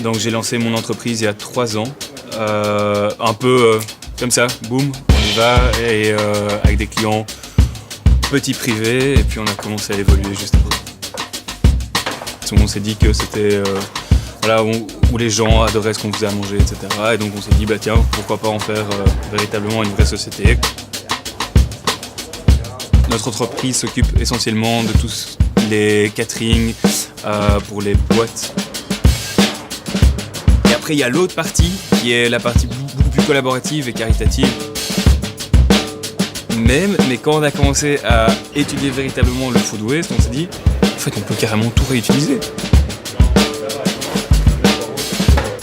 Donc j'ai lancé mon entreprise il y a 3 ans, un peu comme ça, boum, on y va, et avec des clients petits privés, et puis on a commencé à évoluer juste après. On s'est dit que c'était voilà, où les gens adoraient ce qu'on faisait à manger, etc. Et donc on s'est dit, bah tiens, pourquoi pas en faire véritablement une vraie société. Notre entreprise s'occupe essentiellement de tous les catering pour les boîtes. Et après, il y a l'autre partie, qui est la partie beaucoup plus collaborative et caritative. Mais quand on a commencé à étudier véritablement le food waste, on s'est dit, en fait, on peut carrément tout réutiliser.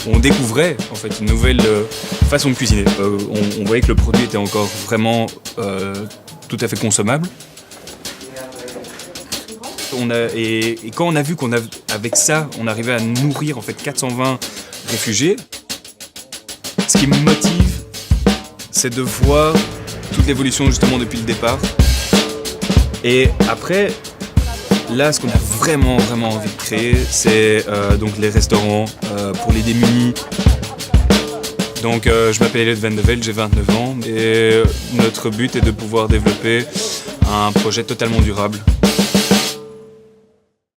On découvrait en fait une nouvelle façon de cuisiner. On voyait que le produit était encore vraiment tout à fait consommable. Et quand on a vu qu'avec ça, on arrivait à nourrir en fait 420 réfugiés, ce qui me motive, c'est de voir toute l'évolution justement depuis le départ. Et après, là, ce qu'on a vraiment envie de créer, c'est donc les restaurants pour les démunis. Donc je m'appelle Elliot Van de Velde, j'ai 29 ans et notre but est de pouvoir développer un projet totalement durable